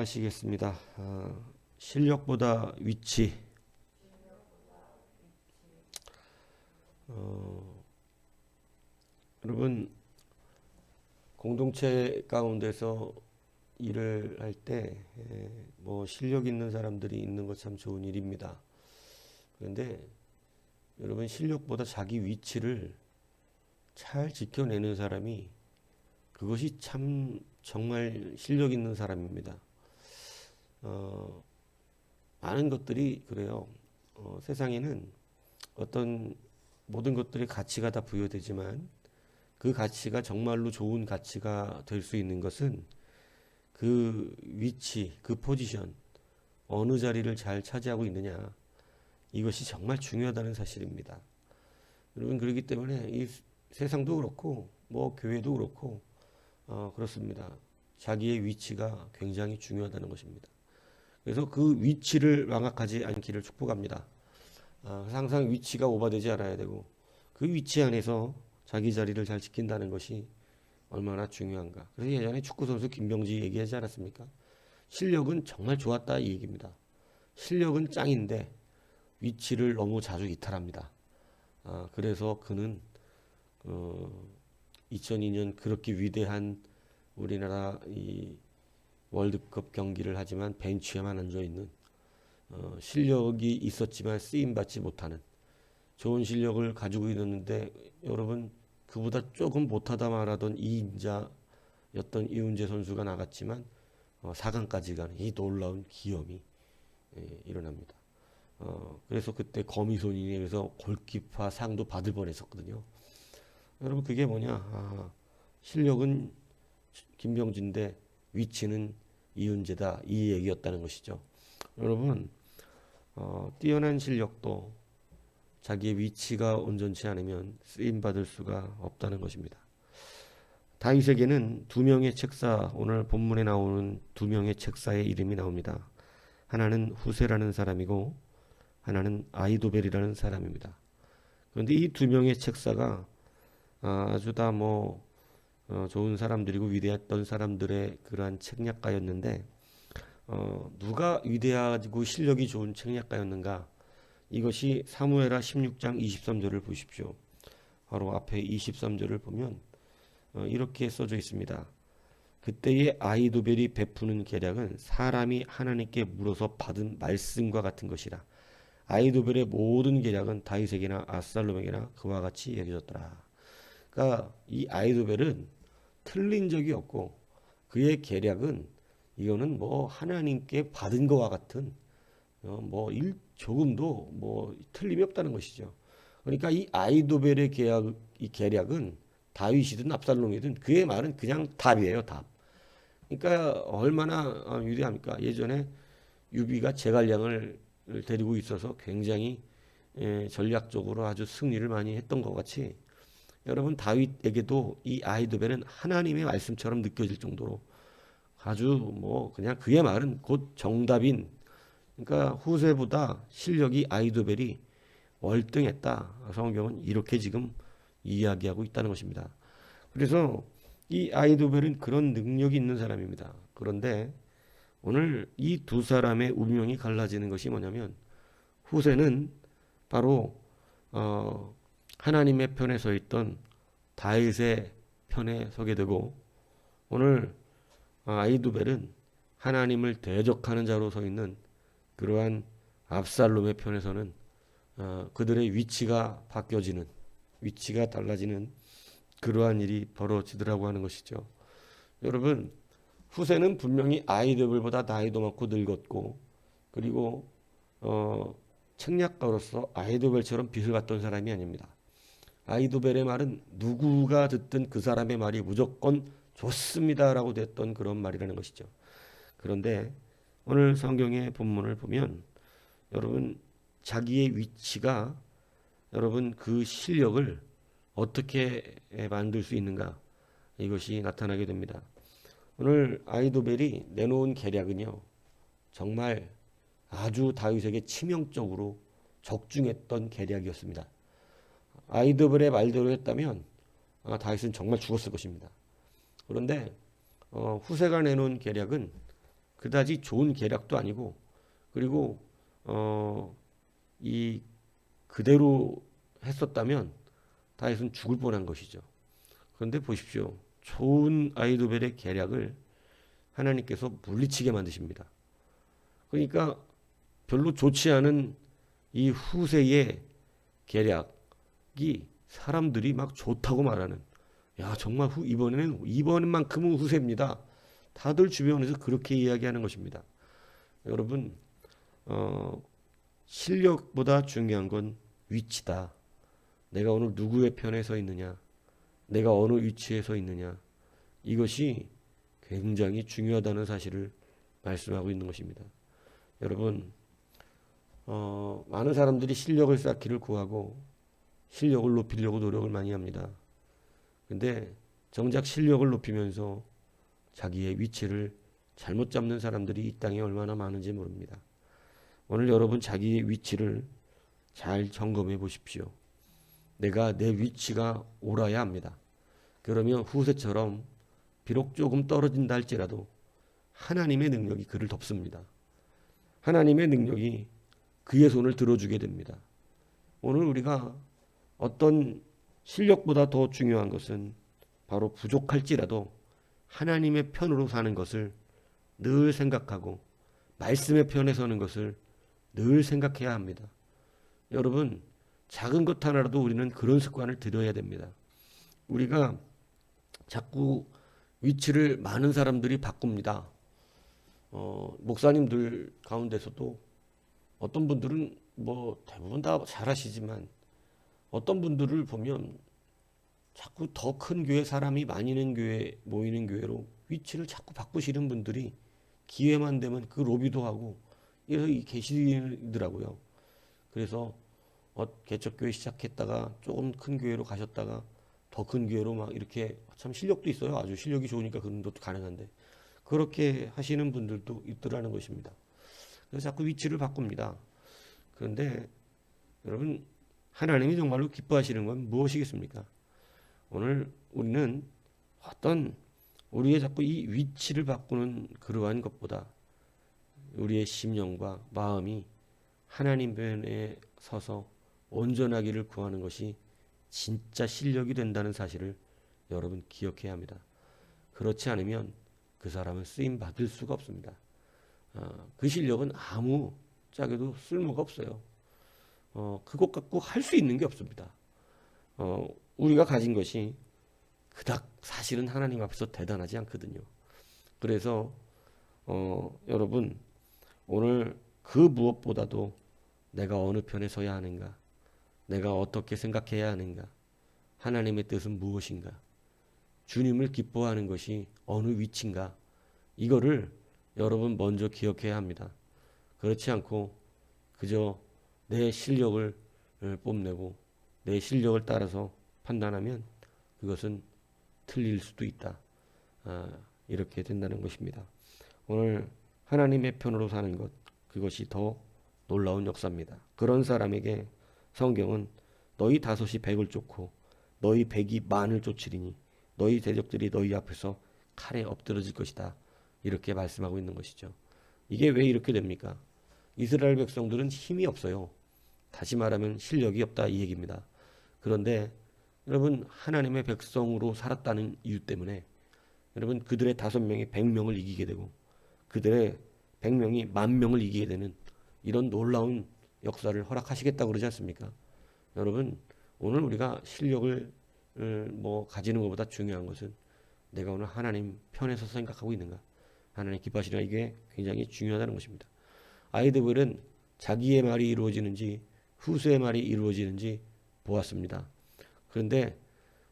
하시겠습니다. 실력보다 위치. 여러분, 공동체 가운데서 일을 할 때 뭐 실력 있는 사람들이 있는 것 참 좋은 일입니다. 그런데 여러분, 실력보다 자기 위치를 잘 지켜내는 사람이, 그것이 참 정말 실력 있는 사람입니다. 많은 것들이 그래요. 세상에는 어떤 모든 것들이 가치가 다 부여되지만 그 가치가 정말로 좋은 가치가 될 수 있는 것은 그 위치, 그 포지션, 어느 자리를 잘 차지하고 있느냐, 이것이 정말 중요하다는 사실입니다. 여러분, 그렇기 때문에 이 세상도 그렇고 뭐 교회도 그렇고 그렇습니다. 자기의 위치가 굉장히 중요하다는 것입니다. 그래서 그 위치를 망각하지 않기를 축복합니다. 항상 위치가 오버되지 않아야 되고 그 위치 안에서 자기 자리를 잘 지킨다는 것이 얼마나 중요한가. 그래서 예전에 축구선수 김병지 얘기하지 않았습니까? 실력은 정말 좋았다 이 얘기입니다. 실력은 짱인데 위치를 너무 자주 이탈합니다. 그래서 그는 2002년 그렇게 위대한 우리나라 이 월드컵 경기를 하지만 벤치에만 앉아있는, 실력이 있었지만 쓰임받지 못하는, 좋은 실력을 가지고 있었는데 여러분, 그보다 조금 못하다 말하던 2인자였던 이훈재 선수가 나갔지만 4강까지 가는 이 놀라운 기염이 일어납니다. 그래서 그때 거미손인에서 골키퍼 상도 받을 뻔했었거든요. 여러분, 그게 뭐냐? 실력은 김병진인데 위치는 이훈재다, 이 얘기였다는 것이죠. 여러분, 뛰어난 실력도 자기의 위치가 온전치 않으면 쓰임받을 수가 없다는 것입니다. 다윗에게는 두 명의 책사, 오늘 본문에 나오는 두 명의 책사의 이름이 나옵니다. 하나는 후세라는 사람이고 하나는 아히도벨이라는 사람입니다. 그런데 이 두 명의 책사가 아주 다 좋은 사람들이고 위대했던 사람들의 그러한 책략가였는데, 누가 위대하고 실력이 좋은 책략가였는가? 이것이 사무엘하 16장 23절을 보십시오. 바로 앞에 23절을 보면 이렇게 써져 있습니다. 그때의 아히도벨이 베푸는 계략은 사람이 하나님께 물어서 받은 말씀과 같은 것이라. 아히도벨의 모든 계략은 다윗에게나 압살롬에게나 그와 같이 여겨졌더라. 그러니까 이 아히도벨은 틀린 적이 없고 그의 계략은 이거는 하나님께 받은 것과 같은 조금도 틀림이 없다는 것이죠. 그러니까 이 아히도벨의 이 계략은 다윗이든 압살롬이든 그의 말은 그냥 답이에요, 답. 그러니까 얼마나 위대합니까? 예전에 유비가 제갈량을 데리고 있어서 굉장히 전략적으로 아주 승리를 많이 했던 것 같이, 여러분, 다윗에게도 이 아히도벨은 하나님의 말씀처럼 느껴질 정도로 아주 그냥 그의 말은 곧 정답인, 그러니까 후세보다 실력이 아히도벨이 월등했다. 성경은 이렇게 지금 이야기하고 있다는 것입니다. 그래서 이 아히도벨은 그런 능력이 있는 사람입니다. 그런데 오늘 이 두 사람의 운명이 갈라지는 것이 뭐냐면, 후세는 바로 하나님의 편에 서 있던 다윗의 편에 서게 되고, 오늘 아히도벨은 하나님을 대적하는 자로 서 있는 그러한 압살롬의 편에서는 그들의 위치가 바뀌어지는, 위치가 달라지는 그러한 일이 벌어지더라고 하는 것이죠. 여러분, 후세는 분명히 아히도벨보다 나이도 많고 늙었고, 그리고 책략가로서 아히도벨처럼 빛을 봤던 사람이 아닙니다. 아히도벨의 말은 누구가 듣든 그 사람의 말이 무조건 좋습니다라고 됐던 그런 말이라는 것이죠. 그런데 오늘 성경의 본문을 보면 여러분, 자기의 위치가, 여러분, 그 실력을 어떻게 만들 수 있는가, 이것이 나타나게 됩니다. 오늘 아히도벨이 내놓은 계략은요, 정말 아주 다윗에게 치명적으로 적중했던 계략이었습니다. 아히도벨의 말대로 했다면 다윗은 정말 죽었을 것입니다. 그런데 후세가 내놓은 계략은 그다지 좋은 계략도 아니고, 그리고 이 그대로 했었다면 다윗은 죽을 뻔한 것이죠. 그런데 보십시오. 좋은 아이도벨의 계략을 하나님께서 물리치게 만드십니다. 그러니까 별로 좋지 않은 이 후세의 계략이 사람들이 막 좋다고 말하는, 야 정말 이번만큼은 후세입니다. 다들 주변에서 그렇게 이야기하는 것입니다. 여러분, 실력보다 중요한 건 위치다. 내가 오늘 누구의 편에 서 있느냐, 내가 어느 위치에 서 있느냐, 이것이 굉장히 중요하다는 사실을 말씀하고 있는 것입니다. 여러분, 많은 사람들이 실력을 쌓기를 구하고 실력을 높이려고 노력을 많이 합니다. 근데 정작 실력을 높이면서 자기의 위치를 잘못 잡는 사람들이 이 땅에 얼마나 많은지 모릅니다. 오늘 여러분 자기의 위치를 잘 점검해 보십시오. 내가 내 위치가 옳아야 합니다. 그러면 후세처럼 비록 조금 떨어진다 할지라도 하나님의 능력이 그를 덮습니다. 하나님의 능력이 그의 손을 들어주게 됩니다. 오늘 우리가 어떤 실력보다 더 중요한 것은 바로 부족할지라도 하나님의 편으로 사는 것을 늘 생각하고 말씀의 편에 서는 것을 늘 생각해야 합니다. 여러분, 작은 것 하나라도 우리는 그런 습관을 들여야 됩니다. 우리가 자꾸 위치를 많은 사람들이 바꿉니다. 목사님들 가운데서도 어떤 분들은 뭐 대부분 다 잘하시지만 어떤 분들을 보면 자꾸 더 큰 교회, 사람이 많이 있는 교회, 모이는 교회로 위치를 자꾸 바꾸시는 분들이 기회만 되면 그 로비도 하고 이렇게 계시더라고요. 그래서 개척교회 시작했다가 조금 큰 교회로 가셨다가 더 큰 교회로 막 이렇게, 참 실력도 있어요. 아주 실력이 좋으니까 그런 것도 가능한데 그렇게 하시는 분들도 있더라는 것입니다. 그래서 자꾸 위치를 바꿉니다. 그런데 여러분, 하나님이 정말로 기뻐하시는 건 무엇이겠습니까? 오늘 우리는 어떤 우리의 자꾸 이 위치를 바꾸는 그러한 것보다 우리의 심령과 마음이 하나님 편에 서서 온전하기를 구하는 것이 진짜 실력이 된다는 사실을 여러분 기억해야 합니다. 그렇지 않으면 그 사람은 쓰임 받을 수가 없습니다. 그 실력은 아무 짝에도 쓸모가 없어요. 그것 갖고 할 수 있는 게 없습니다. 우리가 가진 것이 그닥 사실은 하나님 앞에서 대단하지 않거든요. 그래서 여러분, 오늘 그 무엇보다도 내가 어느 편에 서야 하는가, 내가 어떻게 생각해야 하는가, 하나님의 뜻은 무엇인가, 주님을 기뻐하는 것이 어느 위치인가, 이거를 여러분 먼저 기억해야 합니다. 그렇지 않고 그저 내 실력을 뽐내고 내 실력을 따라서 판단하면 그것은 틀릴 수도 있다. 이렇게 된다는 것입니다. 오늘 하나님의 편으로 사는 것, 그것이 더 놀라운 역사입니다. 그런 사람에게 성경은 너희 다섯이 백을 쫓고 너희 백이 만을 쫓으리니 너희 대적들이 너희 앞에서 칼에 엎드러질 것이다. 이렇게 말씀하고 있는 것이죠. 이게 왜 이렇게 됩니까? 이스라엘 백성들은 힘이 없어요. 다시 말하면 실력이 없다, 이 얘기입니다. 그런데 여러분, 하나님의 백성으로 살았다는 이유 때문에 여러분, 그들의 5명이 100명을 이기게 되고 그들의 100명이 10,000명을 이기게 되는 이런 놀라운 역사를 허락하시겠다고 그러지 않습니까? 여러분, 오늘 우리가 실력을 가지는 것보다 중요한 것은 내가 오늘 하나님 편에서 생각하고 있는가, 하나님 기뻐하시는가, 이게 굉장히 중요하다는 것입니다. 아이드벨은 자기의 말이 이루어지는지 후세의 말이 이루어지는지 보았습니다. 그런데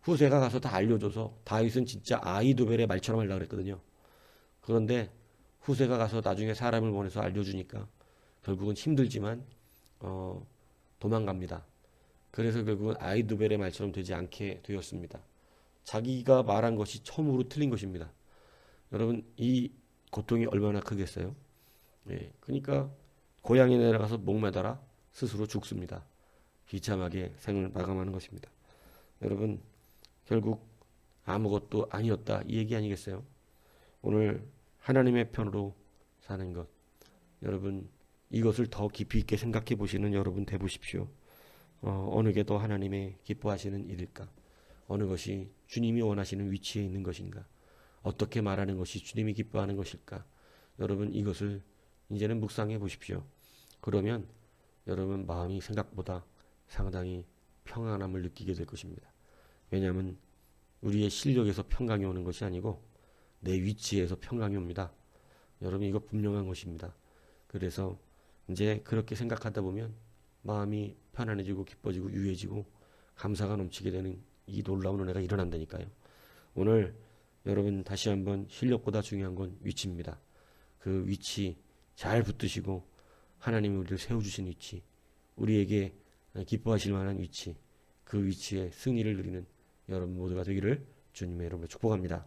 후세가 가서 다 알려줘서 다윗은 진짜 아이도벨의 말처럼 하려고 그랬거든요. 그런데 후세가 가서 나중에 사람을 보내서 알려주니까 결국은 힘들지만 도망갑니다. 그래서 결국은 아이도벨의 말처럼 되지 않게 되었습니다. 자기가 말한 것이 처음으로 틀린 것입니다. 여러분, 이 고통이 얼마나 크겠어요? 그러니까 고향에 내려가서 목매달아 스스로 죽습니다. 비참하게 생을 마감하는 것입니다. 여러분, 결국 아무것도 아니었다, 이 얘기 아니겠어요? 오늘 하나님의 편으로 사는 것. 여러분, 이것을 더 깊이 있게 생각해 보시는 여러분 돼 보십시오. 어느 게 더 하나님의 기뻐하시는 일일까? 어느 것이 주님이 원하시는 위치에 있는 것인가? 어떻게 말하는 것이 주님이 기뻐하는 것일까? 여러분, 이것을 이제는 묵상해 보십시오. 그러면 여러분 마음이 생각보다 상당히 평안함을 느끼게 될 것입니다. 왜냐하면 우리의 실력에서 평강이 오는 것이 아니고 내 위치에서 평강이 옵니다. 여러분, 이거 분명한 것입니다. 그래서 이제 그렇게 생각하다 보면 마음이 편안해지고 기뻐지고 유해지고 감사가 넘치게 되는 이 놀라운 은혜가 일어난다니까요. 오늘 여러분 다시 한번 실력보다 중요한 건 위치입니다. 그 위치 잘 붙드시고 하나님이 우리를 세워주신 위치, 우리에게 기뻐하실 만한 위치, 그 위치에 승리를 누리는 여러분 모두가 되기를 주님의 이름으로 축복합니다.